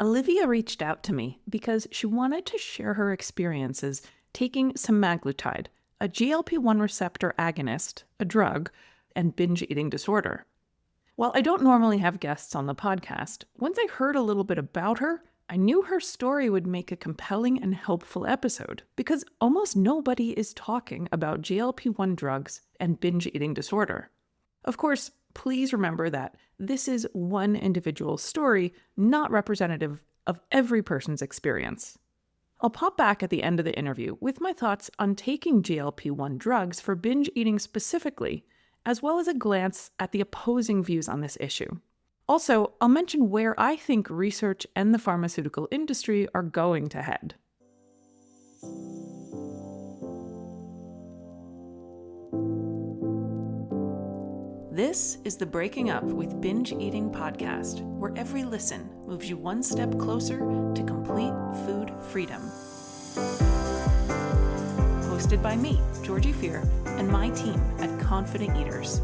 Olivia reached out to me because she wanted to share her experiences taking semaglutide, a GLP-1 receptor agonist, a drug, and binge eating disorder. While I don't normally have guests on the podcast, once I heard a little bit about her, I knew her story would make a compelling and helpful episode because almost nobody is talking about GLP-1 drugs and binge eating disorder. Of course, please remember that this is one individual's story, not representative of every person's experience. I'll pop back at the end of the interview with my thoughts on taking GLP-1 drugs for binge eating specifically, as well as a glance at the opposing views on this issue. Also, I'll mention where I think research and the pharmaceutical industry are going to head. This is the Breaking Up with Binge Eating podcast, where every listen moves you one step closer to complete food freedom. Hosted by me, Georgie, and my team at Confident Eaters.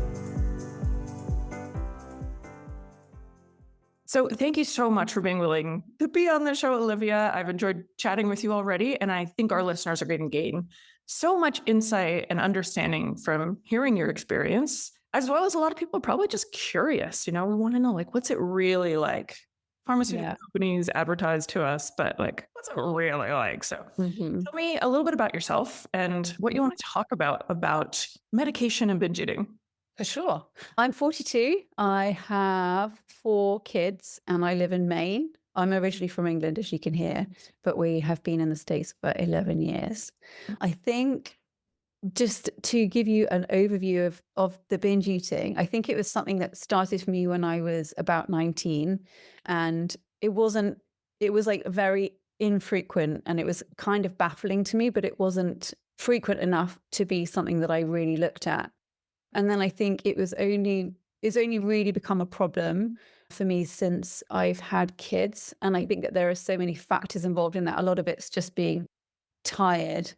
So thank you so much for being willing to be on the show, Olivia. I've enjoyed chatting with you already, and I think our listeners are going to gain so much insight and understanding from hearing your experience, as well as a lot of people are probably just curious. We want to know, what's it really like? Pharmaceutical companies advertise to us, but what's it really like? So tell me a little bit about yourself and what you want to talk about medication and binge eating. For sure. I'm 42. I have 4 kids and I live in Maine. I'm originally from England, as you can hear, but we have been in the States for 11 years. I think just to give you an overview of the binge eating, I think it was something that started for me when I was about 19, and it was very infrequent, and it was kind of baffling to me, but it wasn't frequent enough to be something that I really looked at. And then I think it's only really become a problem for me since I've had kids. And I think that there are so many factors involved in that. A lot of it's just being tired,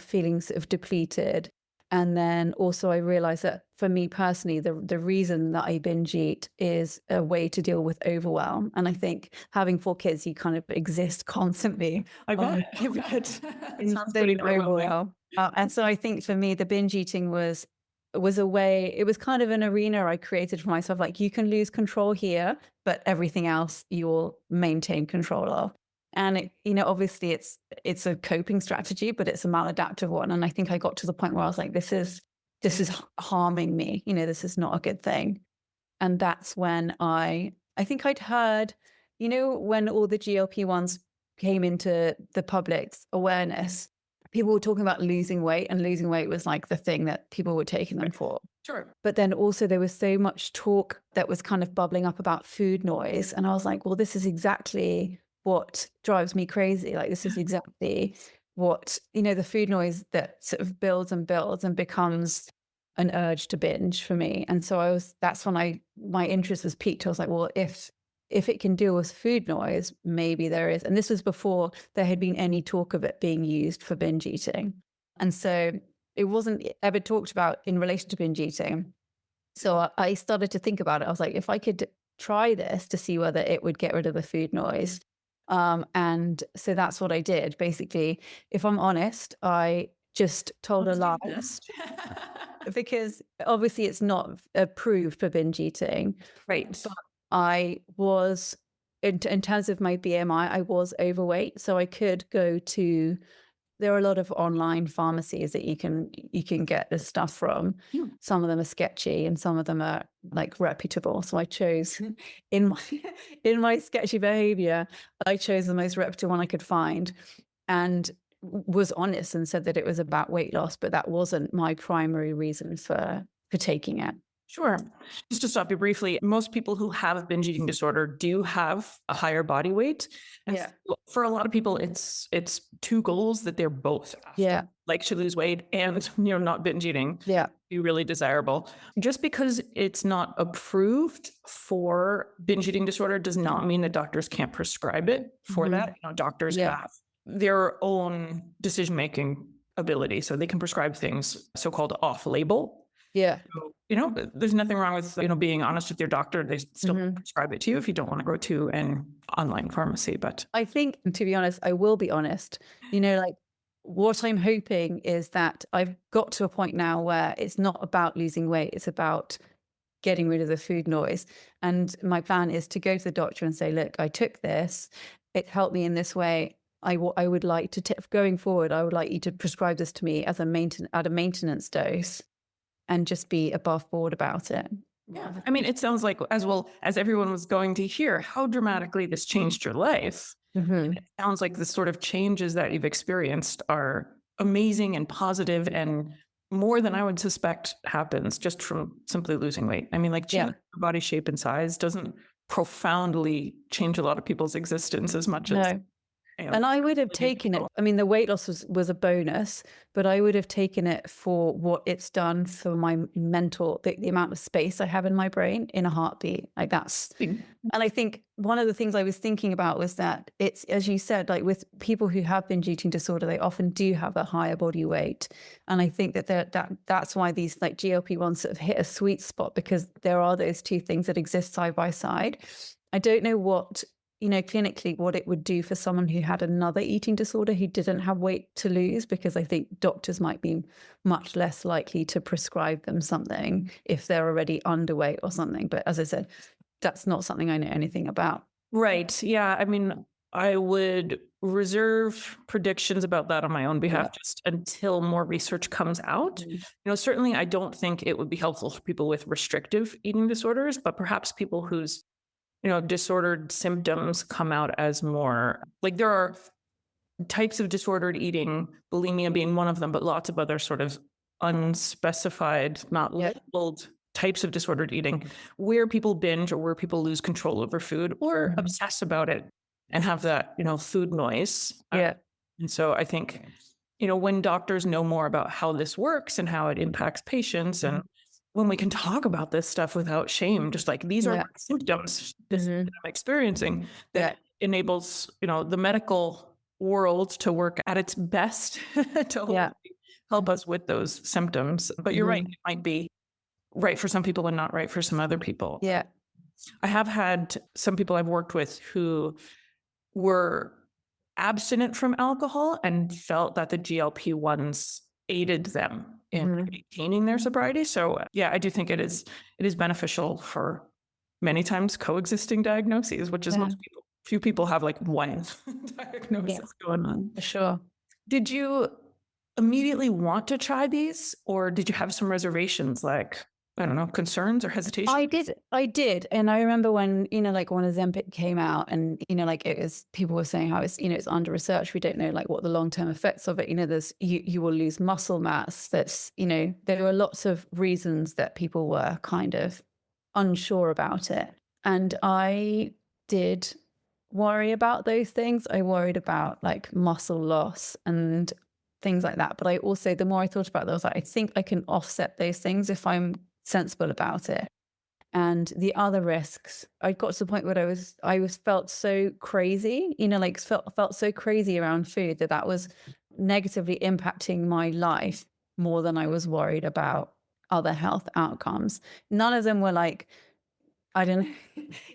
feeling sort of depleted. And then also I realized that for me personally, the reason that I binge eat is a way to deal with overwhelm. And I think having 4 kids, you kind of exist constantly. I bet. It sounds pretty overwhelmed. And so I think for me, the binge eating was a way, it was kind of an arena I created for myself. You can lose control here, but everything else you'll maintain control of. And obviously it's a coping strategy, but it's a maladaptive one. And I think I got to the point where I was like, this is harming me. This is not a good thing. And that's when I think I'd heard, when all the GLP-1s came into the public's awareness, people were talking about losing weight, and losing weight was the thing that people were taking them for. Sure. But then also there was so much talk that was kind of bubbling up about food noise. And I was like, well, this is exactly what drives me crazy. This is exactly what, the food noise that sort of builds and builds and becomes an urge to binge for me. And so that's when my interest was piqued. I was like, well, if it can deal with food noise, maybe there is. And this was before there had been any talk of it being used for binge eating. And so it wasn't ever talked about in relation to binge eating. So I started to think about it. I was like, if I could try this to see whether it would get rid of the food noise. And so that's what I did. Basically, if I'm honest, I just told a lie because obviously it's not approved for binge eating. Right. But I was, in terms of my BMI, I was overweight. So I could go to, there are a lot of online pharmacies that you can get this stuff from. Some of them are sketchy and some of them are reputable. So I chose in my sketchy behavior, I chose the most reputable one I could find and was honest and said that it was about weight loss, but that wasn't my primary reason for taking it. Sure. Just to stop you briefly, most people who have a binge eating disorder do have a higher body weight. And so for a lot of people, it's 2 goals that they're both after. Yeah. To lose weight and, not binge eating. Yeah. Be really desirable. Just because it's not approved for binge eating disorder does not mean that doctors can't prescribe it for that. Doctors have their own decision-making ability. So they can prescribe things so-called off-label. Yeah. So, there's nothing wrong with, being honest with your doctor. They still prescribe it to you if you don't want to go to an online pharmacy. But I think, to be honest, I will be honest, like what I'm hoping is that I've got to a point now where it's not about losing weight, it's about getting rid of the food noise. And my plan is to go to the doctor and say, look, I took this, it helped me in this way. I would like to, going forward, I would like you to prescribe this to me as a maintenance dose and just be above board about it. yeah, I mean, it sounds like, as well as everyone was going to hear, how dramatically this changed your life. Mm-hmm. It sounds like the sort of changes that you've experienced are amazing and positive and more than I would suspect happens just from simply losing weight. I mean, like changing your body shape and size doesn't profoundly change a lot of people's existence as much as No. And I would have taken it. I mean, the weight loss was a bonus, but I would have taken it for what it's done for my mental, the amount of space I have in my brain in a heartbeat. Like that's, and I think one of the things I was thinking about was that it's, as you said, like with people who have binge eating disorder, they often do have a higher body weight. And I think that's why these like GLP-1s sort of hit a sweet spot, because there are those two things that exist side by side. I don't know what, clinically what it would do for someone who had another eating disorder who didn't have weight to lose, because I think doctors might be much less likely to prescribe them something if they're already underweight or something. But as I said, that's not something I know anything about. Right. Yeah. I mean, I would reserve predictions about that on my own behalf just until more research comes out. Certainly I don't think it would be helpful for people with restrictive eating disorders, but perhaps people whose disordered symptoms come out as more like there are types of disordered eating, bulimia being one of them, but lots of other sort of unspecified, not labeled types of disordered eating where people binge or where people lose control over food or obsess about it and have that, food noise. Yeah. And so I think, when doctors know more about how this works and how it impacts patients, and when we can talk about this stuff without shame, just like these are my symptoms that I'm experiencing, that enables, the medical world to work at its best to help us with those symptoms. But you're right, it might be right for some people and not right for some other people. Yeah. I have had some people I've worked with who were abstinent from alcohol and felt that the GLP-1s aided them in maintaining their sobriety. So yeah, I do think it is beneficial for many times coexisting diagnoses, which is most people. Few people have like one diagnosis going on. For sure. Did you immediately want to try these, or did you have some reservations, like, I don't know, concerns or hesitation? I did. And I remember when, like when Ozempic came out and, like it was, people were saying how it's, it's under research. We don't know like what the long-term effects of it, there's, you will lose muscle mass. That's, there were lots of reasons that people were kind of unsure about it. And I did worry about those things. I worried about like muscle loss and things like that. But I also, the more I thought about those, I think I can offset those things if I'm sensible about it. And the other risks, I got to the point where I was felt so crazy, like felt so crazy around food that was negatively impacting my life more than I was worried about other health outcomes. None of them were like, I don't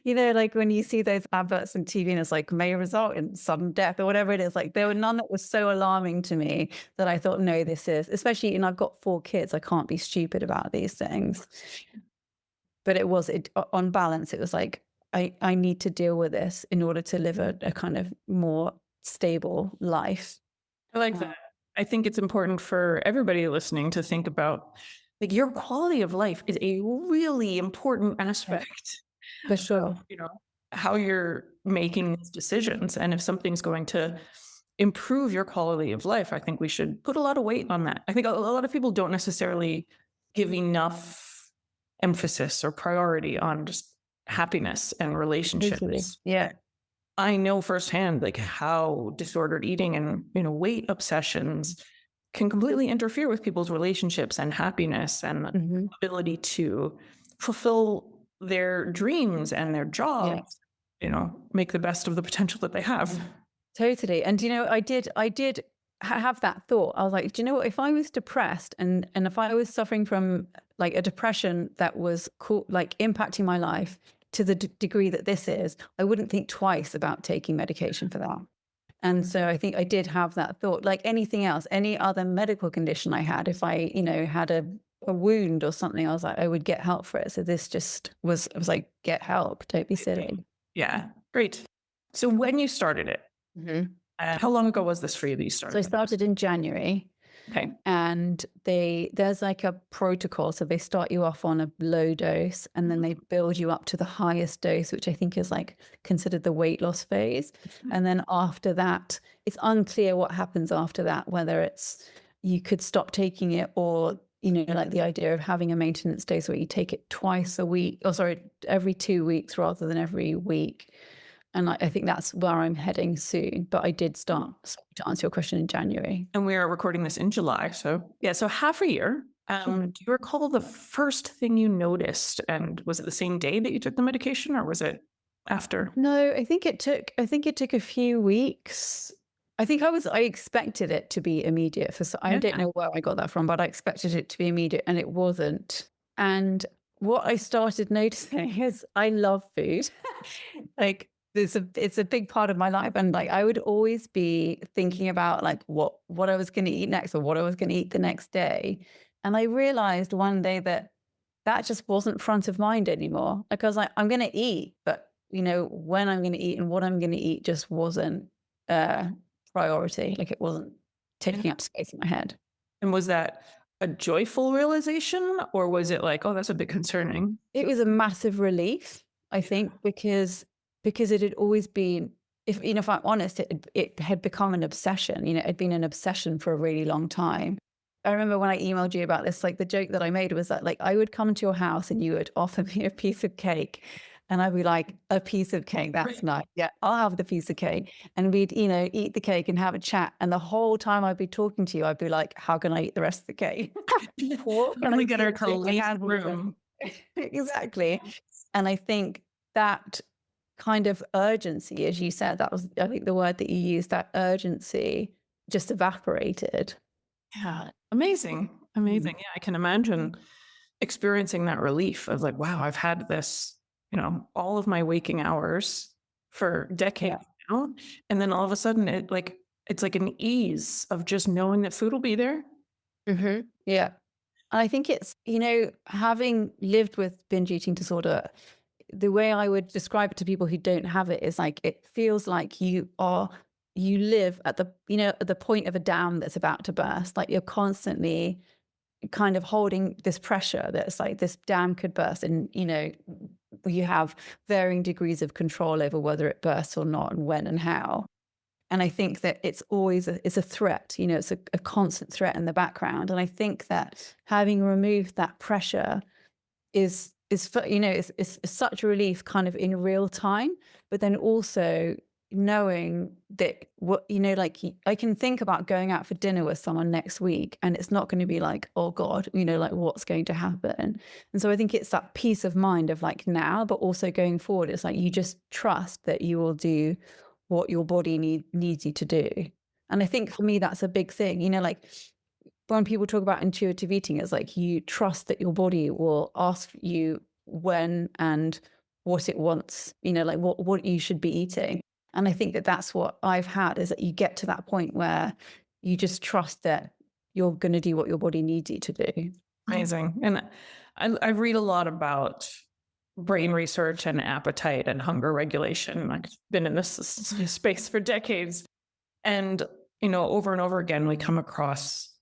know, like when you see those adverts on TV and it's like may result in sudden death or whatever it is, like there were none that was so alarming to me that I thought, no, this is, especially, and I've got 4 kids, I can't be stupid about these things. But on balance, it was like, I need to deal with this in order to live a kind of more stable life. I like that. I think it's important for everybody listening to think about like your quality of life is a really important aspect. For sure. How you're making these decisions. And if something's going to improve your quality of life, I think we should put a lot of weight on that. I think a lot of people don't necessarily give enough emphasis or priority on just happiness and relationships. Yeah. I know firsthand like how disordered eating and weight obsessions can completely interfere with people's relationships and happiness and ability to fulfill their dreams and their jobs, make the best of the potential that they have. Totally. And I did have that thought. I was like, do you know what, if I was depressed and if I was suffering from like a depression that was like impacting my life, to the degree that this is, I wouldn't think twice about taking medication for that. And so I think I did have that thought, like anything else, any other medical condition I had, if I, had a wound or something, I was like, I would get help for it. So this just was, I was like, get help, don't be silly. Yeah, great. So when you started it, how long ago was this for you that you started? So I started in January. Okay. And there's like a protocol. So they start you off on a low dose and then they build you up to the highest dose, which I think is like considered the weight loss phase. And then after that, it's unclear what happens after that, whether it's you could stop taking it or, like the idea of having a maintenance dose where you take it twice a week, every 2 weeks rather than every week. And I think that's where I'm heading soon. But I did start, to answer your question, in January. And we are recording this in July. So half a year. Do you recall the first thing you noticed? And was it the same day that you took the medication or was it after? No, I think it took a few weeks. I expected it to be immediate. I don't know where I got that from, but I expected it to be immediate and it wasn't. And what I started noticing is I love food. Like, it's a big part of my life, and like I would always be thinking about like what I was going to eat next or what I was going to eat the next day. And I realized one day that just wasn't front of mind anymore. Like I was like, I'm going to eat, but when I'm going to eat and what I'm going to eat just wasn't a priority. Like it wasn't taking up space in my head. And was that a joyful realization or was it like, oh, that's a bit concerning? It was a massive relief, I think, because it had always been, if I'm honest, it had become an obsession. It had been an obsession for a really long time. I remember when I emailed you about this, like the joke that I made was that like I would come to your house and you would offer me a piece of cake. And I'd be like, a piece of cake, that's nice. Yeah, I'll have the piece of cake. And we'd, eat the cake and have a chat. And the whole time I'd be talking to you, I'd be like, how can I eat the rest of the cake? What can I get her to leave the room? Exactly. And I think that kind of urgency, as you said, that was, I think, the word that you used, that urgency just evaporated. Yeah. Amazing. Yeah, I can imagine experiencing that relief of like, wow, I've had this, all of my waking hours for decades now. And then all of a sudden it's like an ease of just knowing that food will be there. Mm-hmm. Yeah. And I think it's, having lived with binge eating disorder, the way I would describe it to people who don't have it is like, it feels like you live at the point of a dam that's about to burst. Like you're constantly kind of holding this pressure that's like this dam could burst and, you have varying degrees of control over whether it bursts or not and when and how. And I think that it's always it's a threat, it's a constant threat in the background. And I think that having removed that pressure is it's such a relief kind of in real time, but then also knowing that I can think about going out for dinner with someone next week and it's not going to be like, oh God, like what's going to happen. And so I think it's that peace of mind of like now, but also going forward, it's like you just trust that you will do what your body needs you to do. And I think for me, that's a big thing, like when people talk about intuitive eating, it's like you trust that your body will ask you when and what it wants, like what you should be eating. And I think that that's what I've had, is that you get to that point where you just trust that you're going to do what your body needs you to do. Amazing. And I read a lot about brain research and appetite and hunger regulation. I've been in this space for decades. And, over and over again, we come across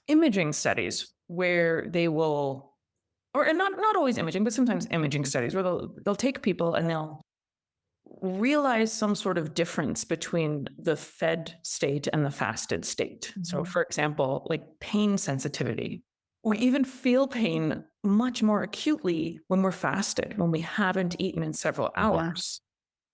imaging studies where they will, or not always imaging, but sometimes imaging studies where they'll take people and they'll realize some sort of difference between the fed state and the fasted state. Mm-hmm. So for example, like pain sensitivity. We even feel pain much more acutely when we're fasted, when we haven't eaten in several hours.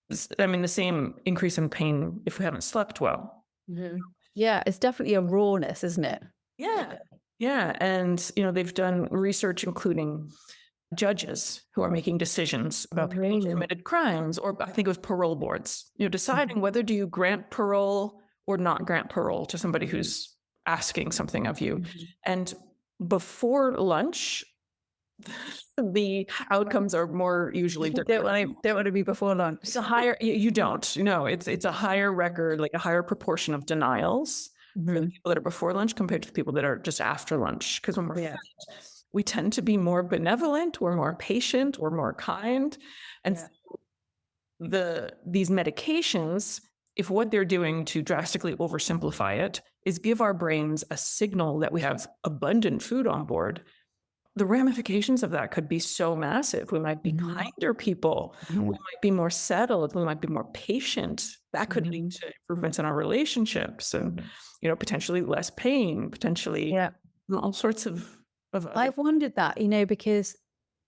Yeah. I mean, the same increase in pain if we haven't slept well. Mm-hmm. Yeah, it's definitely a rawness, isn't it? Yeah. Yeah. And, they've done research including judges who are making decisions about people who committed crimes, or I think it was parole boards, deciding whether do you grant parole or not grant parole to somebody who's asking something of you. Mm-hmm. And before lunch, the outcomes are more usually declining. Don't want to be before lunch. It's a higher, you don't, no, it's a higher record, like a higher proportion of denials for the people that are before lunch compared to the people that are just after lunch. Because when we're Yeah. fat, we tend to be more benevolent, we're more patient, we're more kind. And these medications, if what they're doing, to drastically oversimplify it, is give our brains a signal that we have abundant food on board, the ramifications of that could be so massive. We might be kinder people. We might be more settled. We might be more patient. That could lead to improvements in our relationships and, potentially less pain, potentially all sorts of I've wondered that, because,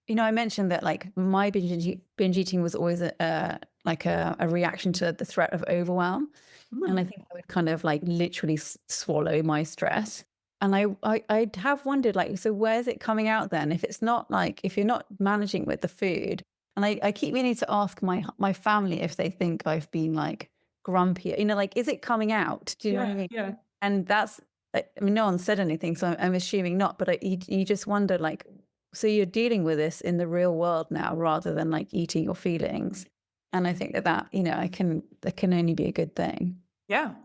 I mentioned that like my binge eating was always a reaction to the threat of overwhelm. And I think I would kind of like literally swallow my stress. And I have wondered, like, so where's it coming out then? If it's not like, if you're not managing with the food, and I keep meaning to ask my family if they think I've been like grumpy, like, is it coming out? Do you know what I mean? Yeah. And that's, I mean, no one said anything, so I'm assuming not, but you just wonder, like, so you're dealing with this in the real world now rather than like eating your feelings. And I think that, that can only be a good thing. Yeah.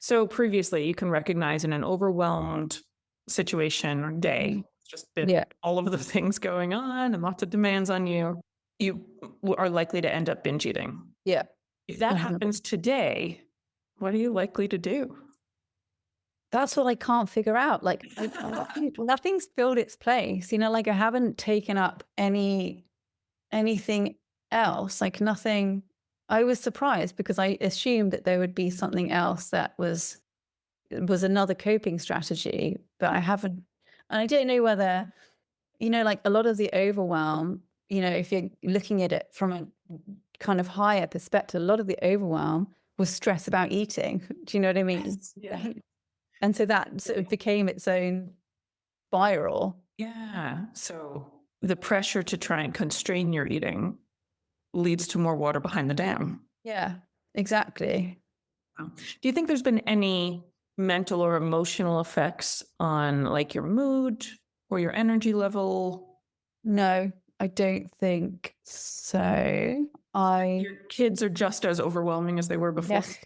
So previously, you can recognize in an overwhelmed situation or day, it's just been all of the things going on and lots of demands on you, you are likely to end up binge eating. Yeah. If that happens today, what are you likely to do? That's what I can't figure out. Like, nothing's filled its place. Like I haven't taken up anything else. Like nothing. I was surprised because I assumed that there would be something else that was another coping strategy, but I haven't. And I don't know whether, like a lot of the overwhelm, if you're looking at it from a kind of higher perspective, a lot of the overwhelm was stress about eating. Do you know what I mean? Yes. Yeah. And so that sort of became its own spiral. Yeah. So the pressure to try and constrain your eating leads to more water behind the dam. Yeah, exactly. Do you think there's been any mental or emotional effects on like your mood or your energy level? No, I don't think so. Your kids are just as overwhelming as they were before. Yes.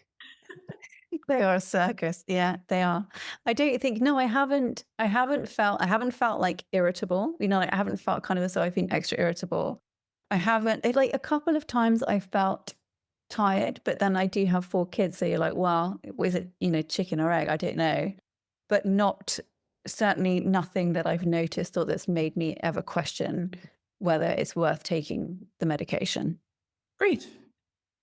They are a circus. Yeah, they are. I don't think, no, I haven't felt like irritable. I haven't felt kind of as though I've been extra irritable. I haven't, like a couple of times I felt tired, but then I do have 4 kids. So you're like, well, was it, chicken or egg? I don't know, but certainly nothing that I've noticed or that's made me ever question whether it's worth taking the medication. Great.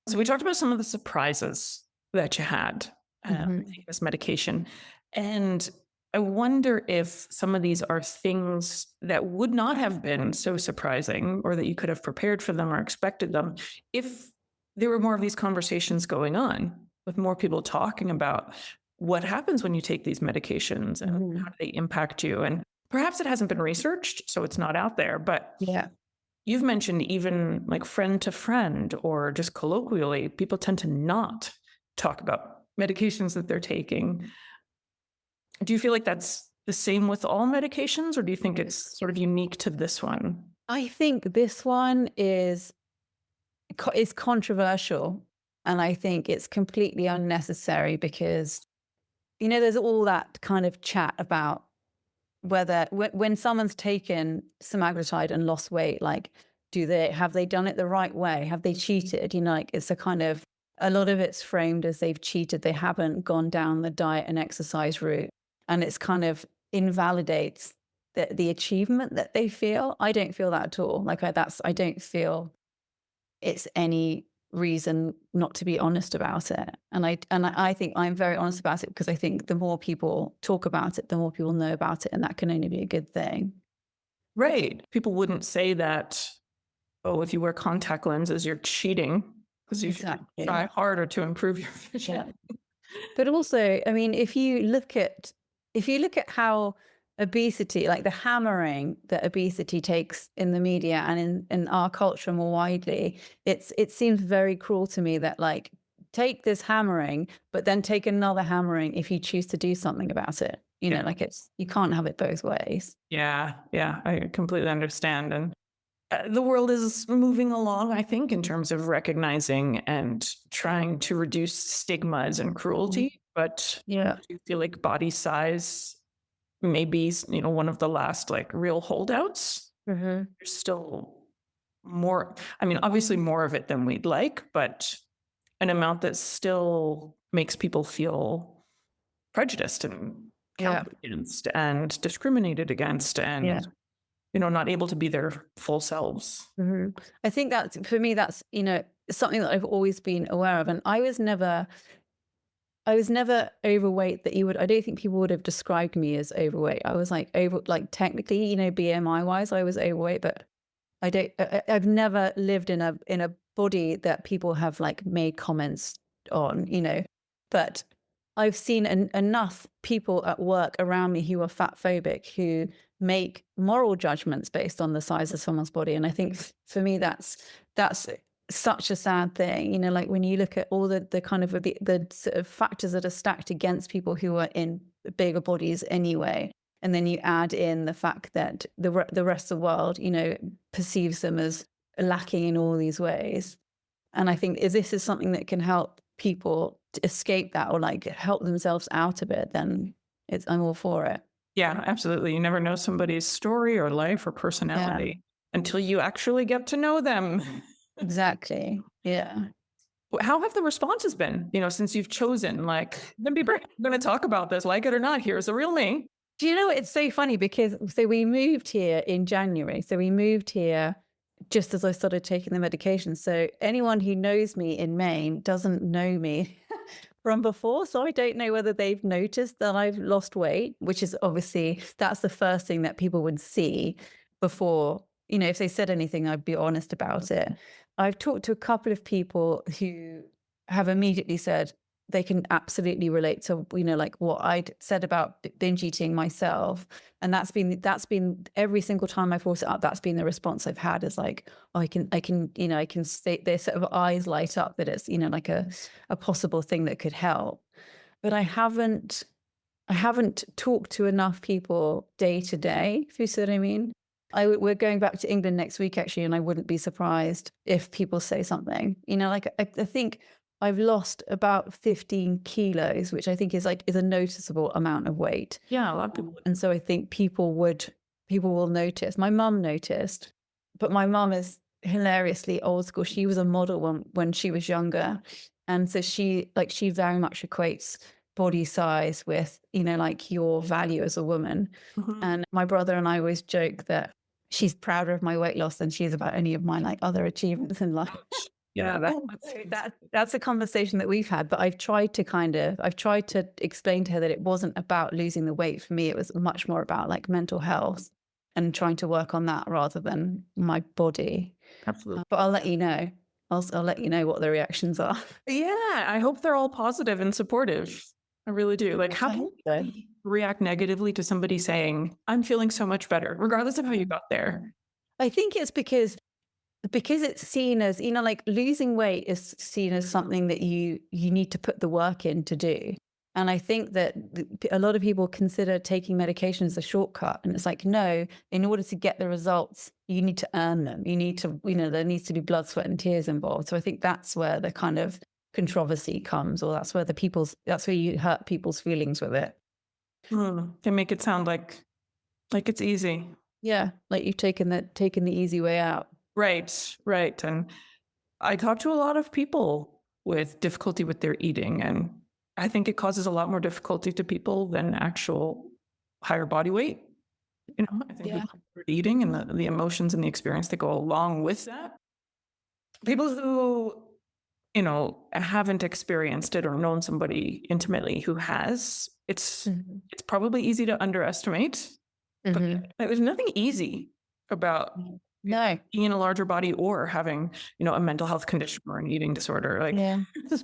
So we talked about some of the surprises that you had taking this medication. And I wonder if some of these are things that would not have been so surprising or that you could have prepared for them or expected them if there were more of these conversations going on with more people talking about what happens when you take these medications and how do they impact you. And perhaps it hasn't been researched, so it's not out there, but you've mentioned even like friend to friend or just colloquially, people tend to not talk about medications that they're taking. Do you feel like that's the same with all medications, or do you think it's sort of unique to this one? I think this one is controversial, and I think it's completely unnecessary because, there's all that kind of chat about whether when someone's taken semaglutide and lost weight, like, have they done it the right way? Have they cheated? Like it's a lot of it's framed as they've cheated. They haven't gone down the diet and exercise route. And it's kind of invalidates the achievement that they feel. I don't feel that at all. Like I don't feel it's any reason not to be honest about it. And I think I'm very honest about it because I think the more people talk about it, the more people know about it. And that can only be a good thing. Right. People wouldn't say that, oh, if you wear contact lenses, you're cheating because you should try harder to improve your vision. Yeah. But also, I mean, if you look at how obesity, like the hammering that obesity takes in the media and in our culture more widely, it seems very cruel to me that like take this hammering, but then take another hammering if you choose to do something about it. Yeah. like you can't have it both ways. Yeah. Yeah. I completely understand. And the world is moving along, I think, in terms of recognizing and trying to reduce stigmas and cruelty. But Yeah. I do feel like body size may be, one of the last like real holdouts. Hmm. There's still more, I mean, obviously more of it than we'd like, but an amount that still makes people feel prejudiced and Yeah. counted against and discriminated against Yeah. and, not able to be their full selves. Hmm. I think that's, for me, that's, something that I've always been aware of. And I was never overweight that I don't think people would have described me as overweight. I was like like technically, BMI wise, I was overweight, but I've never lived in a body that people have like made comments on, but I've seen enough people at work around me who are fat phobic, who make moral judgments based on the size of someone's body. And I think for me, that's such a sad thing, like when you look at all the kind of the sort of factors that are stacked against people who are in bigger bodies anyway. And then you add in the fact that the rest of the world, perceives them as lacking in all these ways. And I think if this is something that can help people to escape that or like help themselves out of it, then I'm all for it. Yeah, absolutely. You never know somebody's story or life or personality until you actually get to know them. Exactly. Yeah. How have the responses been, since you've chosen, like, I'm going to talk about this, like it or not, here's the real me. Do you know, it's so funny because we moved here in January. So we moved here just as I started taking the medication. So anyone who knows me in Maine doesn't know me from before. So I don't know whether they've noticed that I've lost weight, which is obviously, that's the first thing that people would see before, if they said anything, I'd be honest about it. I've talked to a couple of people who have immediately said they can absolutely relate to, like what I'd said about binge eating myself. And that's been every single time I've brought it up, that's been the response I've had, is like, oh, I can say their sort of eyes light up that it's, like a possible thing that could help. But I haven't talked to enough people day to day, if you see what I mean. We're going back to England next week, actually, and I wouldn't be surprised if people say something. Like I think I've lost about 15 kilos, which I think is a noticeable amount of weight. Yeah, a lot of people. And so I think people will notice. My mum noticed, but my mum is hilariously old school. She was a model when she was younger. And so she very much equates body size with, like your value as a woman. Mm-hmm. And my brother and I always joke that she's prouder of my weight loss than she is about any of my like other achievements in life. Yeah, That's a conversation that we've had, but I've tried to explain to her that it wasn't about losing the weight. For me, it was much more about like mental health and trying to work on that rather than my body. absolutely. But I'll let you know. I'll let you know what the reactions are. Yeah, I hope they're all positive and supportive. I really do. Like, how do you react negatively to somebody saying, I'm feeling so much better, regardless of how you got there? I think it's because it's seen as, like losing weight is seen as something that you need to put the work in to do. And I think that a lot of people consider taking medication as a shortcut. And it's like, no, in order to get the results, you need to earn them. You need to, there needs to be blood, sweat, and tears involved. So I think that's where the kind of controversy comes, or that's where you hurt people's feelings with it. They make it sound like it's easy. Yeah, like you've taken the easy way out. Right. And I talk to a lot of people with difficulty with their eating, and I think it causes a lot more difficulty to people than actual higher body weight. I think eating and the emotions and the experience that go along with that. People who, haven't experienced it or known somebody intimately who has, it's probably easy to underestimate. But there's nothing easy about being in a larger body or having, a mental health condition or an eating disorder. Like, this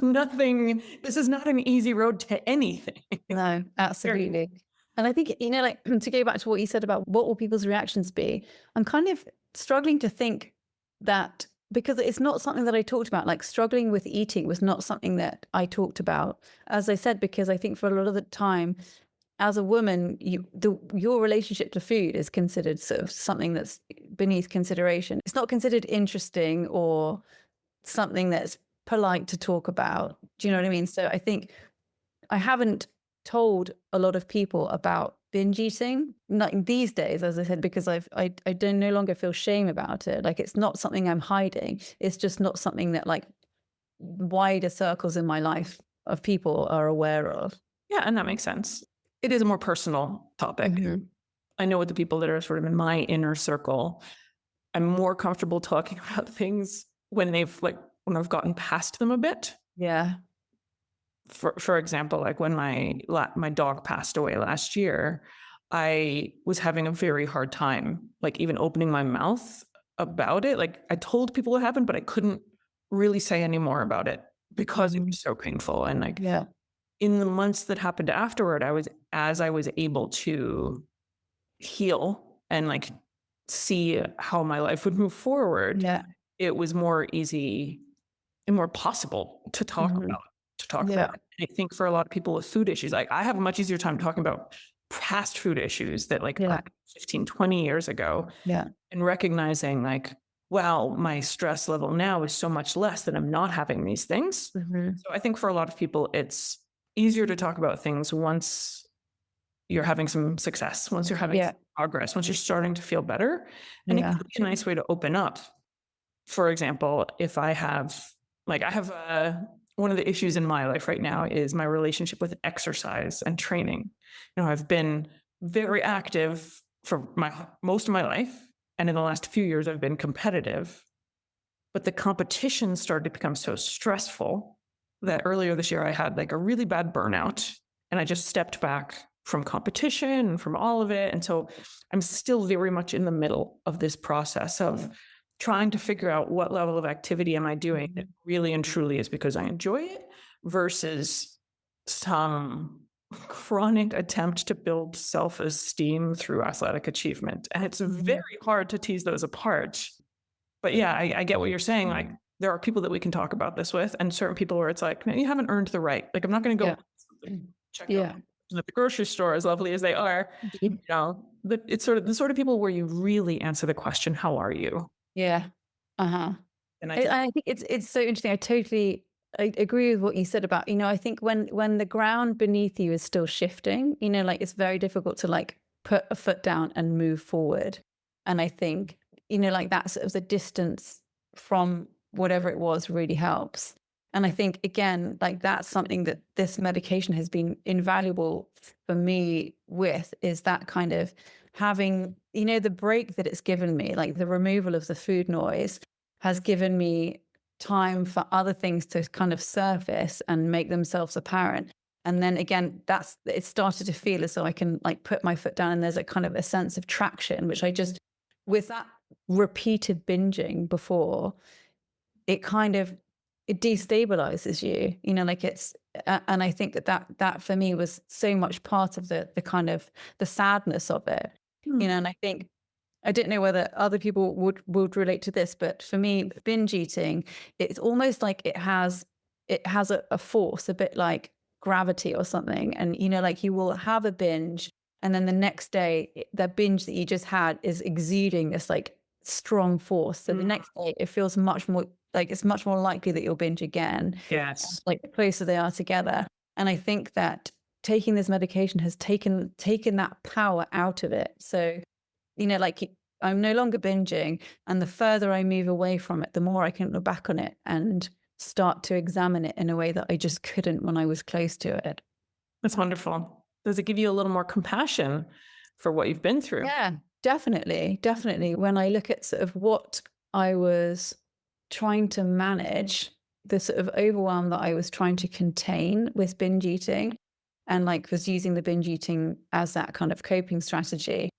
is not an easy road to anything. No, absolutely. And I think, like to go back to what you said about what will people's reactions be, I'm kind of struggling to think that, because it's not something that I talked about. Like struggling with eating was not something that I talked about, as I said, because I think for a lot of the time, as a woman, your relationship to food is considered sort of something that's beneath consideration. It's not considered interesting or something that's polite to talk about. Do you know what I mean? So I think I haven't told a lot of people about binge eating, not these days, as I said, because I don't no longer feel shame about it. Like, it's not something I'm hiding. It's just not something that like wider circles in my life of people are aware of. Yeah, and that makes sense. It is a more personal topic. Mm-hmm. I know with the people that are sort of in my inner circle, I'm more comfortable talking about things when when I've gotten past them a bit. Yeah. For example, like when my dog passed away last year, I was having a very hard time, like even opening my mouth about it. Like I told people what happened, but I couldn't really say any more about it because it was so painful. And like Yeah. in the months that happened afterward, as I was able to heal and like see how my life would move forward, Yeah. it was more easy and more possible to talk Mm-hmm. about it. And I think for a lot of people with food issues, like I have a much easier time talking about past food issues that like Yeah. 15, 20 years ago, Yeah. and recognizing like, wow, my stress level now is so much less that I'm not having these things. Mm-hmm. So I think for a lot of people, it's easier to talk about things once you're having some success, once you're having some progress, once you're starting to feel better. And it Yeah. could be a nice way to open up. For example, if I have one of the issues in my life right now is my relationship with exercise and training. I've been very active for most of my life, and in the last few years, I've been competitive. But the competition started to become so stressful that earlier this year I had like a really bad burnout, and I just stepped back from competition and from all of it. And so I'm still very much in the middle of this process of trying to figure out what level of activity am I doing that really and truly is because I enjoy it versus some chronic attempt to build self-esteem through athletic achievement. And it's very hard to tease those apart. But yeah, I get what you're saying. Like there are people that we can talk about this with, and certain people where it's like, no, you haven't earned the right. Like I'm not going to go check out at the grocery store, as lovely as they are. It's sort of the sort of people where you really answer the question, "How are you?" Yeah. Uh-huh. And I think it's so interesting. I agree with what you said about, I think when the ground beneath you is still shifting, like it's very difficult to like put a foot down and move forward. And I think, like that sort of the distance from whatever it was really helps. And I think again, like that's something that this medication has been invaluable for me with, is that kind of having, the break that it's given me, like the removal of the food noise has given me time for other things to kind of surface and make themselves apparent. And then again, it started to feel as though I can like put my foot down and there's a kind of a sense of traction, which with that repeated binging before, it kind of, it destabilizes you, like and I think that for me was so much part of the kind of the sadness of it, and I think, I didn't know whether other people would relate to this, but for me, binge eating, it's almost like it has a force, a bit like gravity or something. And like you will have a binge, and then the next day, the binge that you just had is exuding this like strong force. So the next day, it feels much more like it's much more likely that you'll binge again. yes, Like the closer they are together. And I think that taking this medication has taken that power out of it. So like I'm no longer binging, and the further I move away from it, the more I can look back on it and start to examine it in a way that I just couldn't when I was close to it. that's wonderful. Does it give you a little more compassion for what you've been through? Yeah, definitely. Definitely. When I look at sort of what I was trying to manage, the sort of overwhelm that I was trying to contain with binge eating, and like was using the binge eating as that kind of coping strategy.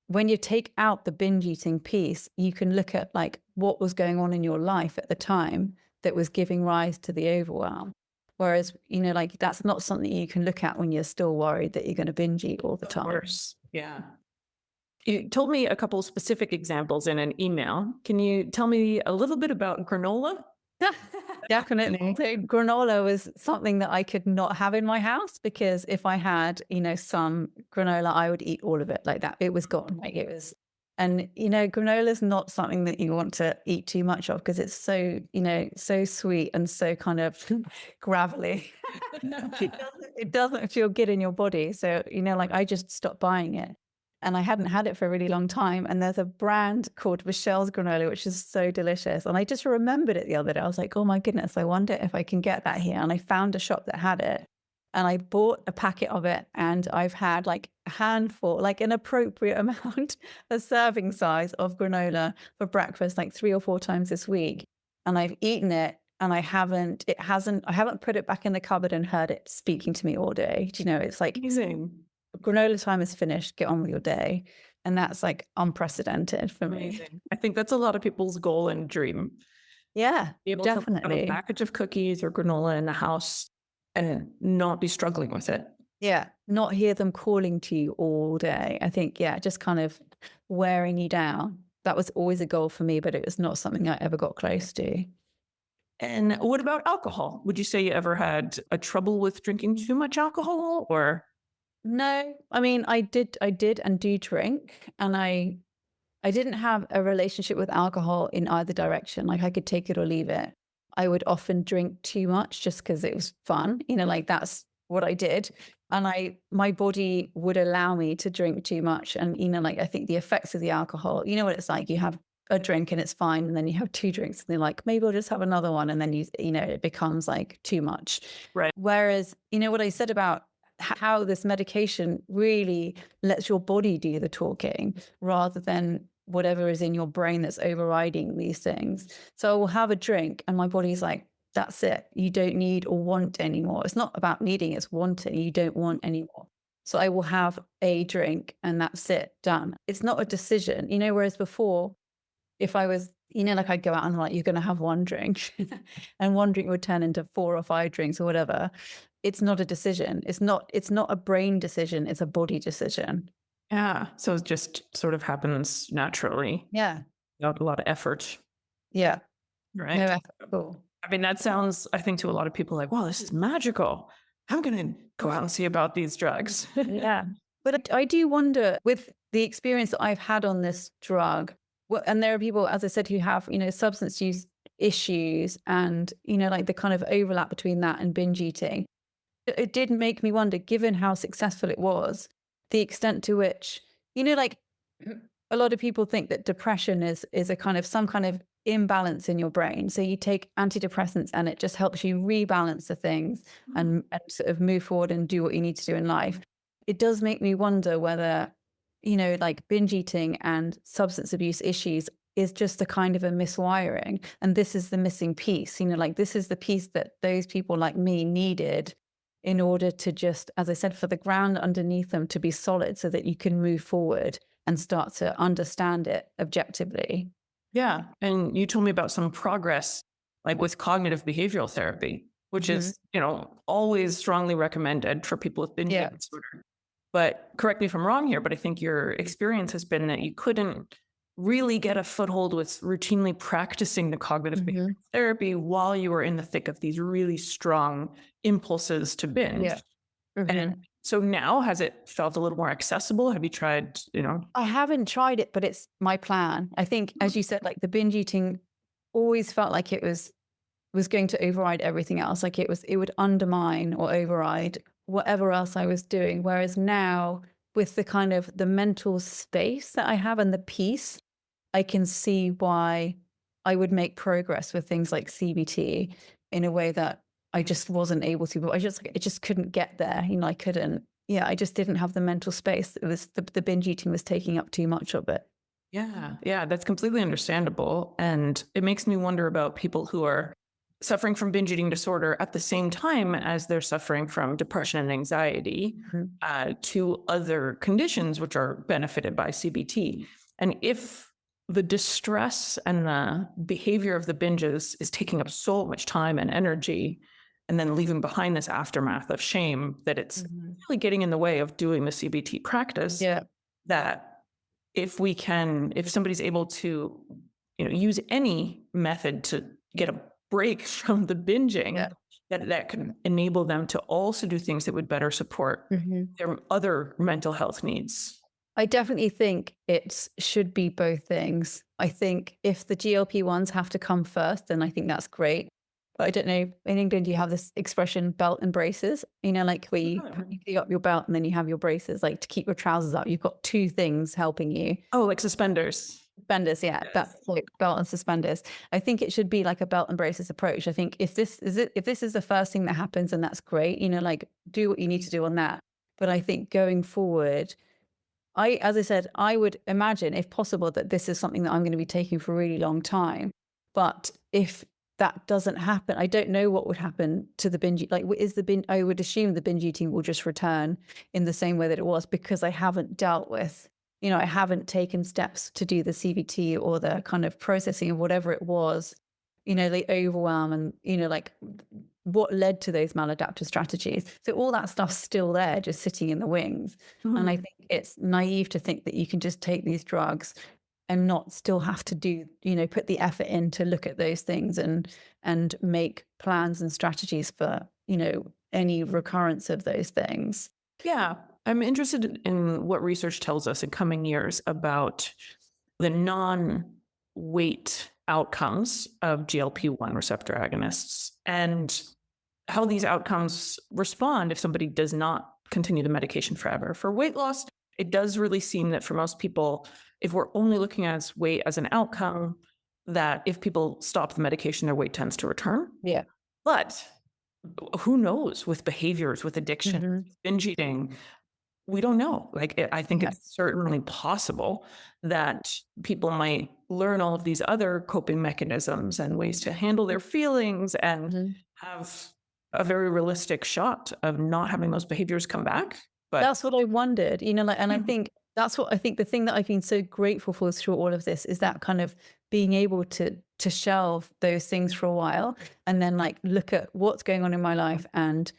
When you take out the binge eating piece, you can look at like what was going on in your life at the time that was giving rise to the overwhelm. Whereas, like that's not something you can look at when you're still worried that you're going to binge eat all the time. Of course. Yeah. You told me a couple specific examples in an email. Can you tell me a little bit about granola? Definitely. So granola was something that I could not have in my house, because if I had, some granola, I would eat all of it like that. It was gone. Like it was, and granola is not something that you want to eat too much of, because it's so, so sweet and so kind of gravelly. It doesn't feel good in your body. So, like I just stopped buying it. And I hadn't had it for a really long time. And there's a brand called Michelle's granola, which is so delicious. And I just remembered it the other day. I was like, oh my goodness, I wonder if I can get that here. And I found a shop that had it. And I bought a packet of it. And I've had like a handful, like an appropriate amount, a serving size of granola for breakfast, like 3 or 4 times this week. And I've eaten it. And I haven't put it back in the cupboard and heard it speaking to me all day. Do you know, it's like Amazing. granola time is finished, get on with your day. And that's like unprecedented for me. Amazing. I think that's a lot of people's goal and dream. Yeah, Be able to have a definitely. package of cookies or granola in the house and not be struggling with it. Yeah, not hear them calling to you all day. I think, yeah, just kind of wearing you down. That was always a goal for me, but it was not something I ever got close to. And what about alcohol? Would you say you ever had a trouble with drinking too much alcohol, or? No, I mean, I did and do drink, and I didn't have a relationship with alcohol in either direction. Like I could take it or leave it. I would often drink too much just because it was fun, like that's what I did. And my body would allow me to drink too much. And, like I think the effects of the alcohol, you know what it's like, you have a drink and it's fine. And then you have 2 drinks and they're like, maybe I'll just have another one. And then it becomes like too much. Right. Whereas, what I said about how this medication really lets your body do the talking rather than whatever is in your brain that's overriding these things. So I will have a drink and my body's like, that's it. You don't need or want anymore. It's not about needing, it's wanting. You don't want anymore. So I will have a drink and that's it, done. It's not a decision, whereas before, if I was, like I'd go out and I'm like, you're going to have 1 drink and 1 drink would turn into 4 or 5 drinks or whatever. It's not a decision. It's not a brain decision. It's a body decision. Yeah. So it just sort of happens naturally. Yeah. Without a lot of effort. Yeah. Right. No effort at all. I mean, that sounds, I think, to a lot of people like, wow, this is magical. I'm going to go out and see about these drugs. Yeah. But I do wonder, with the experience that I've had on this drug, and there are people, as I said, who have, substance use issues and, like the kind of overlap between that and binge eating. It did make me wonder, given how successful it was, the extent to which, like a lot of people think that depression is a kind of some kind of imbalance in your brain. So you take antidepressants and it just helps you rebalance the things and sort of move forward and do what you need to do in life. It does make me wonder whether, like binge eating and substance abuse issues is just a kind of a miswiring. And this is the missing piece, like this is the piece that those people like me needed in order to just, as I said, for the ground underneath them to be solid so that you can move forward and start to understand it objectively. Yeah. And you told me about some progress, like with cognitive behavioral therapy, which is, always strongly recommended for people with binge eating disorder. But correct me if I'm wrong here, but I think your experience has been that you couldn't really get a foothold with routinely practicing the cognitive behavioral therapy while you were in the thick of these really strong impulses to binge. Yeah. And so now, has it felt a little more accessible? Have you tried, I haven't tried it, but it's my plan. I think, as you said, like the binge eating always felt like it was going to override everything else. Like it would undermine or override whatever else I was doing. Whereas now, with the kind of the mental space that I have and the peace, I can see why I would make progress with things like CBT in a way that I just wasn't able to. But I just couldn't get there. I couldn't. Yeah, I just didn't have the mental space. It was the binge eating was taking up too much of it. Yeah, that's completely understandable. And it makes me wonder about people who are suffering from binge eating disorder at the same time as they're suffering from depression and anxiety, to other conditions which are benefited by CBT. And if the distress and the behavior of the binges is taking up so much time and energy, and then leaving behind this aftermath of shame, that it's really getting in the way of doing the CBT practice, that if somebody's able to, use any method to get a break from the binging, Yeah. that can enable them to also do things that would better support their other mental health needs. I definitely think it should be both things. I think if the GLP-1s have to come first, then I think that's great. But I don't know, in England, you have this expression belt and braces, like where you up your belt and then you have your braces, like to keep your trousers up. You've got two things helping you. Oh, like suspenders. Suspenders, yeah, that's like belt and suspenders. I think it should be like a belt and braces approach. I think if this is the first thing that happens, then that's great. Like do what you need to do on that. But I think going forward, as I said, I would imagine, if possible, that this is something that I'm going to be taking for a really long time. But if that doesn't happen, I don't know what would happen to the binge. Like, I would assume the binge eating will just return in the same way that it was, because I haven't dealt with, I haven't taken steps to do the CBT or the kind of processing of whatever it was, the overwhelm and, like what led to those maladaptive strategies. So all that stuff's still there, just sitting in the wings. And I think it's naive to think that you can just take these drugs and not still have to do, put the effort in to look at those things and make plans and strategies for, any recurrence of those things. Yeah. I'm interested in what research tells us in coming years about the non-weight outcomes of GLP-1 receptor agonists and how these outcomes respond if somebody does not continue the medication forever. For weight loss, it does really seem that for most people, if we're only looking at weight as an outcome, that if people stop the medication, their weight tends to return. Yeah. But who knows with behaviors, with addiction, binge eating, we don't know. I think it's certainly possible that people might learn all of these other coping mechanisms and ways to handle their feelings and have a very realistic shot of not having those behaviors come back. But that's what I wondered, and I think the thing that I've been so grateful for through all of this is that kind of being able to shelve those things for a while and then like look at what's going on in my life, and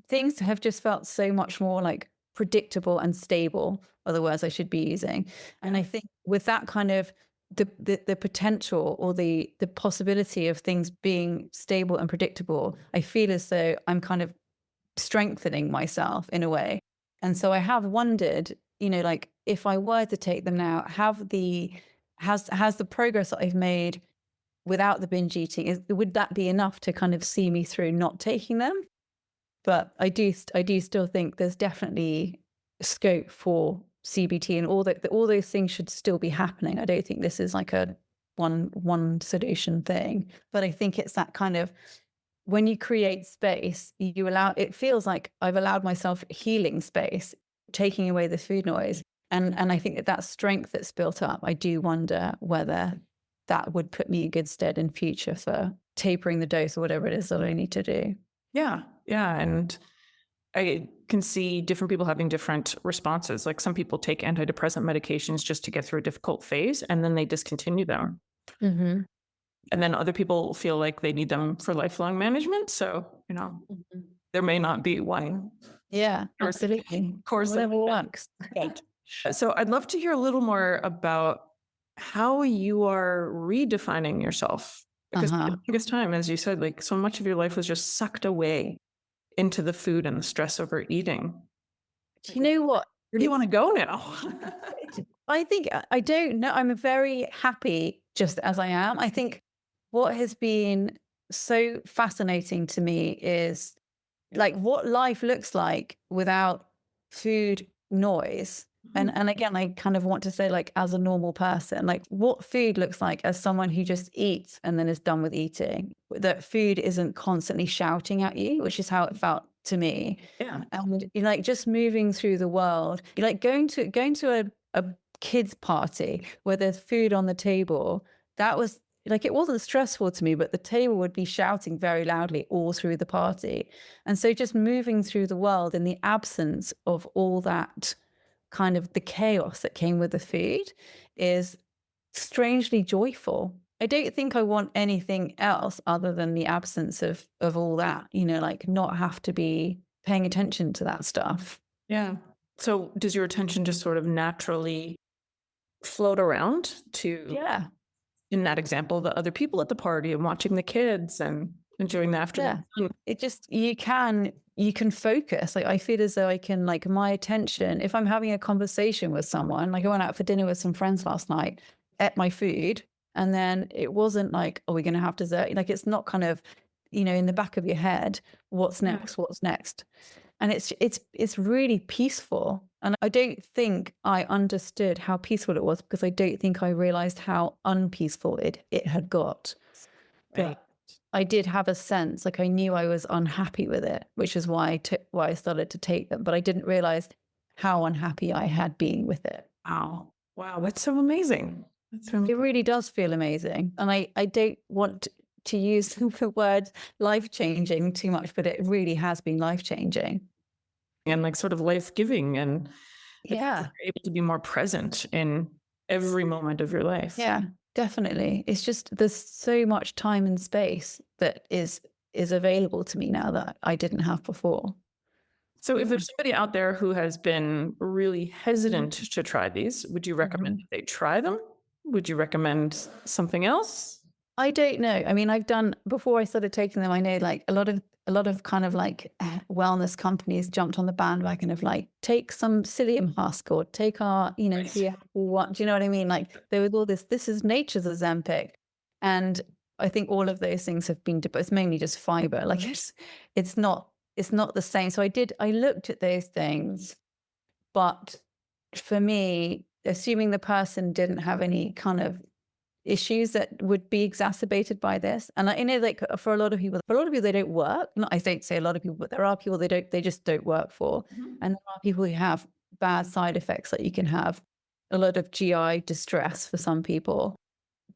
things have just felt so much more like predictable and stable, are the words I should be using. And I think with that kind of the potential or the possibility of things being stable and predictable, I feel as though I'm kind of strengthening myself in a way. And so I have wondered, like if I were to take them now, has the progress that I've made without the binge eating, would that be enough to kind of see me through not taking them? But I do still think there's definitely scope for CBT, and all those things should still be happening. I don't think this is like a one solution thing, but I think it's that kind of, when you create space, it feels like I've allowed myself healing space, taking away the food noise. And I think that strength that's built up, I do wonder whether that would put me in good stead in future for tapering the dose or whatever it is that I need to do. Yeah. Yeah. And I can see different people having different responses. Like some people take antidepressant medications just to get through a difficult phase and then they discontinue them. Mm-hmm. And then other people feel like they need them for lifelong management. So, there may not be one. Yeah, absolutely. Course whatever works. So I'd love to hear a little more about how you are redefining yourself. Because the biggest time, as you said, like so much of your life was just sucked away into the food and the stress over eating. You know what? Where do you want to go now? I think, I don't know. I'm very happy just as I am. I think what has been so fascinating to me is like what life looks like without food noise. And again, I kind of want to say, like, as a normal person, like what food looks like as someone who just eats and then is done with eating, that food isn't constantly shouting at you, which is how it felt to me. Yeah. And you're like just moving through the world, you're like going to a kids party where there's food on the table. That was like, it wasn't stressful to me, but the table would be shouting very loudly all through the party. And so just moving through the world in the absence of all that kind of the chaos that came with the food is strangely joyful. I don't think I want anything else other than the absence of all that, like not have to be paying attention to that stuff. Yeah. So does your attention just sort of naturally float around to in that example, the other people at the party and watching the kids and enjoying the afternoon. Yeah. It just, you can focus. Like, I feel as though I can, like, my attention, if I'm having a conversation with someone, like I went out for dinner with some friends last night, ate my food, and then it wasn't like, are we going to have dessert? Like, it's not kind of, in the back of your head, what's next, what's next. And it's really peaceful. And I don't think I understood how peaceful it was, because I don't think I realized how unpeaceful it had got. Right. But I did have a sense, like I knew I was unhappy with it, which is why I started to take them. But I didn't realize how unhappy I had been with it. Wow. Wow. That's so amazing. It really does feel amazing. And I don't want to use the word life-changing too much, but it really has been life-changing. And like sort of life-giving, and Yeah. you're able to be more present in every moment of your life. Yeah, definitely. It's just, there's so much time and space that is available to me now that I didn't have before. So if there's somebody out there who has been really hesitant to try these, would you recommend that they try them? Would you recommend something else? I don't know. I mean, I've done, before I started taking them, I know like a lot of kind of like wellness companies jumped on the bandwagon of like, take some psyllium husk, or take our, do you what, do you know what I mean? Like, there was all this is nature's Ozempic. And I think all of those things have been, but it's mainly just fiber. Like, it's not the same. So I looked at those things, but for me, assuming the person didn't have any kind of issues that would be exacerbated by this. And I know, like, for a lot of people, they don't work. Not, I don't say a lot of people, but there are people they just don't work for. And there are people who have bad side effects that you can have, a lot of GI distress for some people.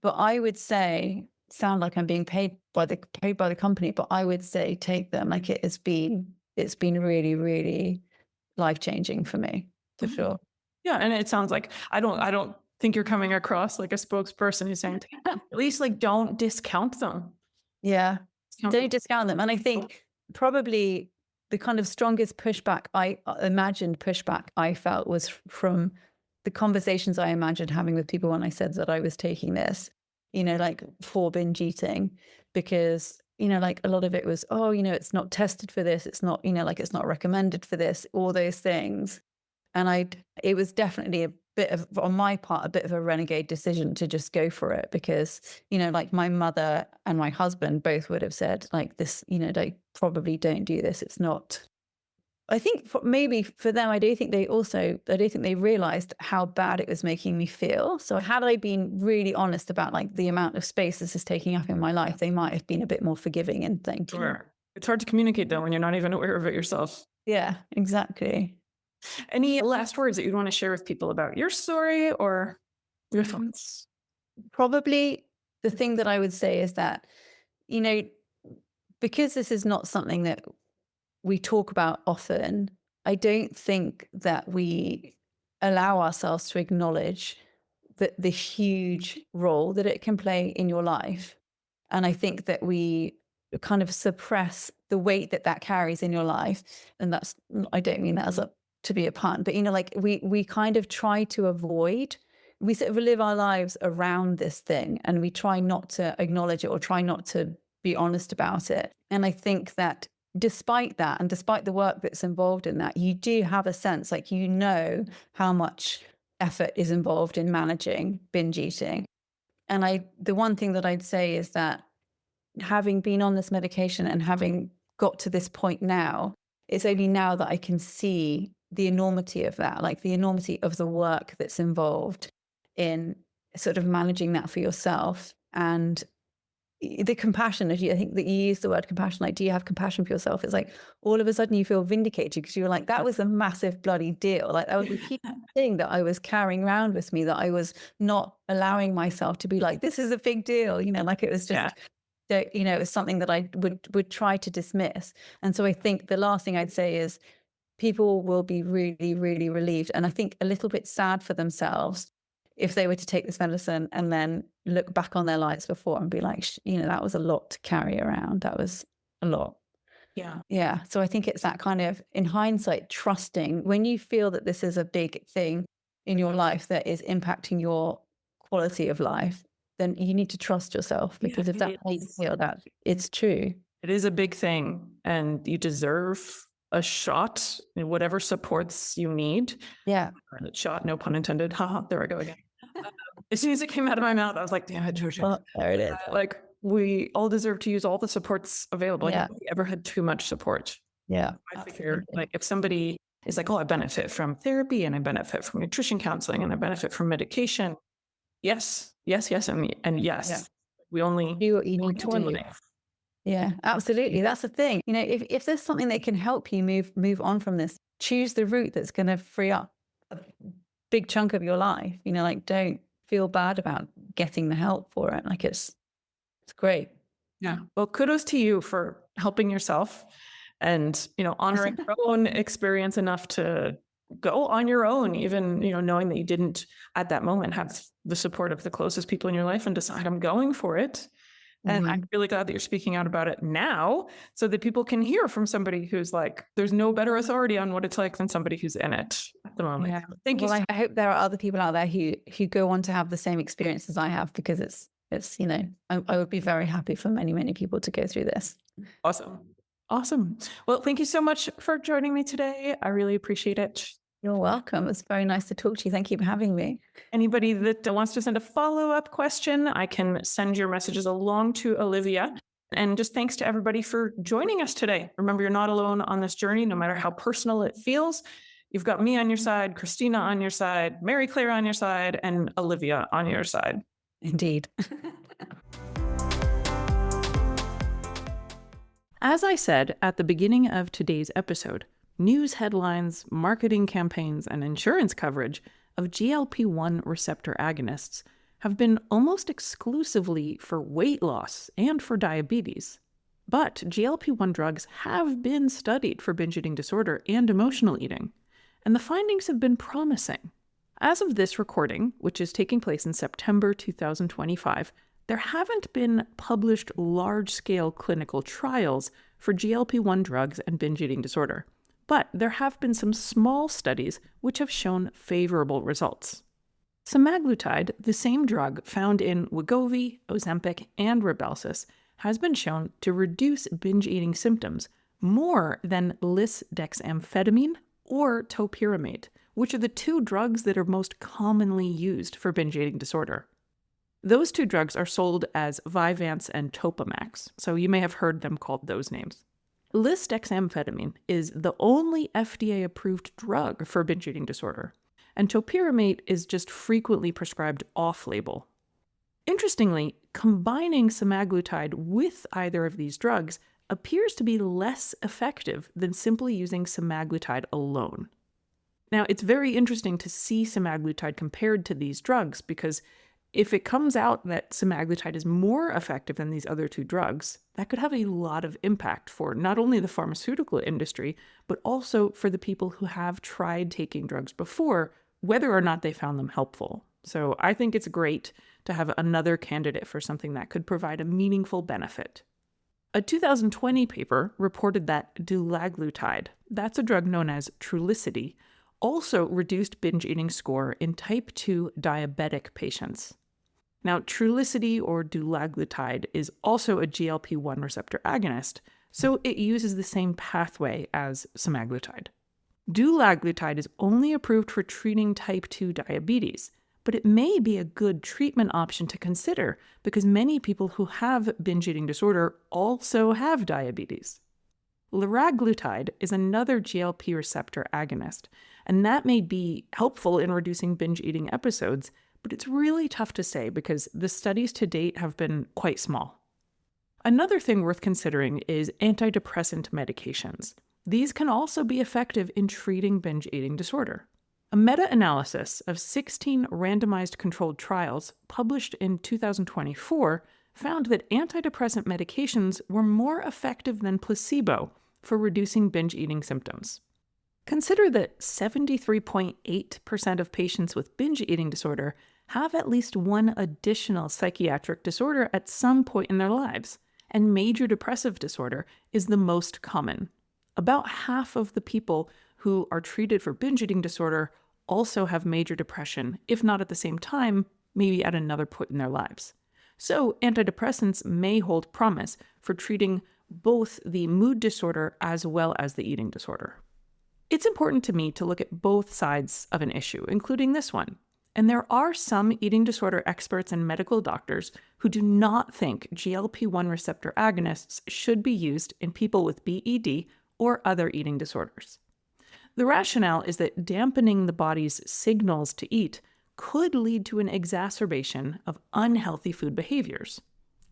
But I would say, sound like I'm being paid by the company, but I would say take them. Like, it's been really, really life-changing for me, for sure. Yeah, and it sounds like I don't think you're coming across like a spokesperson who's saying, at least like don't discount them. Yeah, don't discount them. And I think probably the kind of strongest pushback imagined pushback I felt was from the conversations I imagined having with people when I said that I was taking this, like for binge eating, because, like a lot of it was, oh, it's not tested for this. It's not, like it's not recommended for this, all those things. And it was definitely a bit of, on my part, a bit of a renegade decision to just go for it, because, like my mother and my husband both would have said like this, they probably don't do this. It's not, I think maybe for them, I don't think they realized how bad it was making me feel. So had I been really honest about like the amount of space this is taking up in my life, they might have been a bit more forgiving and thinking. Sure. It's hard to communicate though when you're not even aware of it yourself. Yeah, exactly. Any last words that you'd want to share with people about your story or your thoughts? Probably the thing that I would say is that, because this is not something that we talk about often, I don't think that we allow ourselves to acknowledge the huge role that it can play in your life. And I think that we kind of suppress the weight that carries in your life. And that's, I don't mean that to be a pun, but, like we kind of try to avoid, we sort of live our lives around this thing, and we try not to acknowledge it or try not to be honest about it. And I think that despite that, and despite the work that's involved in that, you do have a sense, like, how much effort is involved in managing binge eating. And the one thing that I'd say is that, having been on this medication and having got to this point now, it's only now that I can see the enormity of that, like the enormity of the work that's involved in sort of managing that for yourself. And the compassion, I think that you use the word compassion, like, do you have compassion for yourself? It's like all of a sudden you feel vindicated, because you're like, that was a massive bloody deal. Like, that was a huge thing that I was carrying around with me, that I was not allowing myself to be like, this is a big deal, like it was just, it was something that I would try to dismiss. And so I think the last thing I'd say is, people will be really, really relieved, and I think a little bit sad for themselves, if they were to take this medicine and then look back on their lives before and be like, that was a lot to carry around. That was a lot. Yeah. Yeah. So I think it's that kind of, in hindsight, trusting when you feel that this is a big thing in your life that is impacting your quality of life, then you need to trust yourself, because if that's how you feel, that it's true. It is a big thing, and you deserve a shot, whatever supports you need. Yeah. Shot, no pun intended. Haha, there I go again. As soon as it came out of my mouth, I was like, damn it, Georgie. Well, there it is. Like, we all deserve to use all the supports available. Yeah. I never ever had too much support. Yeah. I figure, like, if somebody is like, oh, I benefit from therapy and I benefit from nutrition counseling and I benefit from medication. Yes, yes, yes, and yes. Yeah. We only Do what you need to do. eliminate. Yeah, absolutely. That's the thing. You know, if there's something that can help you move on from this, choose the route that's going to free up a big chunk of your life. You know, like, don't feel bad about getting the help for it. Like, it's great. Yeah. Well, kudos to you for helping yourself and, honoring your own experience enough to go on your own, even, knowing that you didn't at that moment have the support of the closest people in your life and decide I'm going for it. And I'm really glad that you're speaking out about it now so that people can hear from somebody who's like, there's no better authority on what it's like than somebody who's in it at the moment. Yeah. Thank you. Well, I hope there are other people out there who go on to have the same experience as I have, because it's I would be very happy for many, many people to go through this. Awesome. Awesome. Well, thank you so much for joining me today. I really appreciate it. You're welcome. It's very nice to talk to you. Thank you for having me. Anybody that wants to send a follow-up question, I can send your messages along to Olivia. And just thanks to everybody for joining us today. Remember, you're not alone on this journey, no matter how personal it feels. You've got me on your side, Christina on your side, Mary Claire on your side, and Olivia on your side. Indeed. As I said at the beginning of today's episode, news headlines, marketing campaigns, and insurance coverage of GLP-1 receptor agonists have been almost exclusively for weight loss and for diabetes. But GLP-1 drugs have been studied for binge eating disorder and emotional eating, and the findings have been promising. As of this recording, which is taking place in September 2025, there haven't been published large-scale clinical trials for GLP-1 drugs and binge eating disorder. But there have been some small studies which have shown favorable results. Semaglutide, the same drug found in Wegovy, Ozempic, and Rybelsus, has been shown to reduce binge eating symptoms more than lisdexamfetamine or topiramate, which are the two drugs that are most commonly used for binge eating disorder. Those two drugs are sold as Vyvanse and Topamax, so you may have heard them called those names. Lisdexamfetamine is the only FDA-approved drug for binge eating disorder, and topiramate is just frequently prescribed off-label. Interestingly, combining semaglutide with either of these drugs appears to be less effective than simply using semaglutide alone. Now, it's very interesting to see semaglutide compared to these drugs because if it comes out that semaglutide is more effective than these other two drugs, that could have a lot of impact for not only the pharmaceutical industry, but also for the people who have tried taking drugs before, whether or not they found them helpful. So I think it's great to have another candidate for something that could provide a meaningful benefit. A 2020 paper reported that dulaglutide, that's a drug known as Trulicity, also reduced binge eating score in type 2 diabetic patients. Now, Trulicity or dulaglutide is also a GLP-1 receptor agonist, so it uses the same pathway as semaglutide. Dulaglutide is only approved for treating type 2 diabetes, but it may be a good treatment option to consider because many people who have binge eating disorder also have diabetes. Liraglutide is another GLP receptor agonist, and that may be helpful in reducing binge eating episodes, but it's really tough to say because the studies to date have been quite small. Another thing worth considering is antidepressant medications. These can also be effective in treating binge eating disorder. A meta-analysis of 16 randomized controlled trials published in 2024 found that antidepressant medications were more effective than placebo for reducing binge eating symptoms. Consider that 73.8% of patients with binge eating disorder have at least one additional psychiatric disorder at some point in their lives, and major depressive disorder is the most common. About half of the people who are treated for binge eating disorder also have major depression, if not at the same time, maybe at another point in their lives. So antidepressants may hold promise for treating both the mood disorder as well as the eating disorder. It's important to me to look at both sides of an issue, including this one. And there are some eating disorder experts and medical doctors who do not think GLP-1 receptor agonists should be used in people with BED or other eating disorders. The rationale is that dampening the body's signals to eat could lead to an exacerbation of unhealthy food behaviors.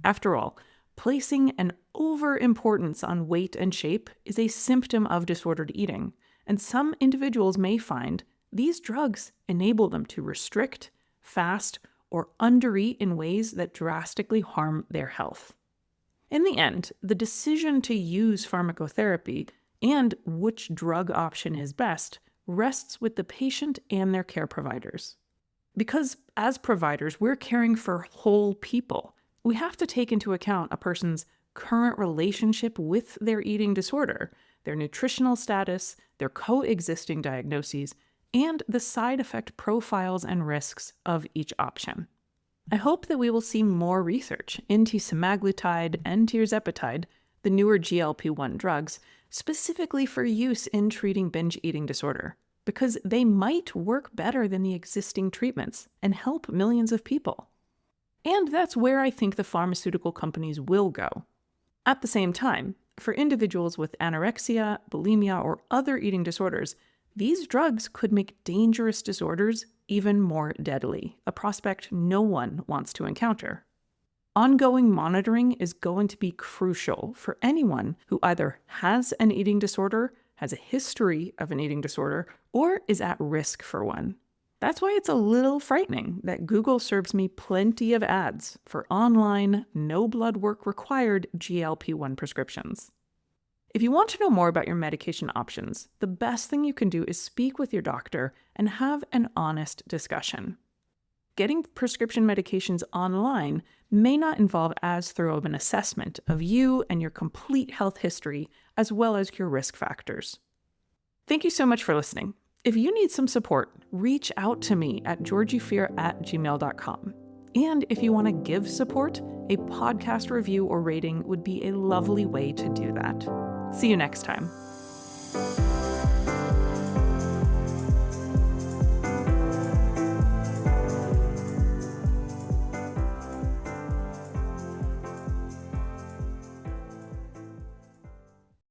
After all, placing an overimportance on weight and shape is a symptom of disordered eating, and some individuals may find these drugs enable them to restrict, fast, or undereat in ways that drastically harm their health. In the end, the decision to use pharmacotherapy and which drug option is best rests with the patient and their care providers. Because as providers, we're caring for whole people. We have to take into account a person's current relationship with their eating disorder, their nutritional status, their coexisting diagnoses, and the side effect profiles and risks of each option. I hope that we will see more research into semaglutide and tirzepatide, the newer GLP-1 drugs, specifically for use in treating binge eating disorder, because they might work better than the existing treatments and help millions of people. And that's where I think the pharmaceutical companies will go. At the same time, for individuals with anorexia, bulimia, or other eating disorders, these drugs could make dangerous disorders even more deadly, a prospect no one wants to encounter. Ongoing monitoring is going to be crucial for anyone who either has an eating disorder, has a history of an eating disorder, or is at risk for one. That's why it's a little frightening that Google serves me plenty of ads for online, no blood work required GLP-1 prescriptions. If you want to know more about your medication options, the best thing you can do is speak with your doctor and have an honest discussion. Getting prescription medications online may not involve as thorough of an assessment of you and your complete health history, as well as your risk factors. Thank you so much for listening. If you need some support, reach out to me at georgiefear@gmail.com. And if you want to give support, a podcast review or rating would be a lovely way to do that. See you next time.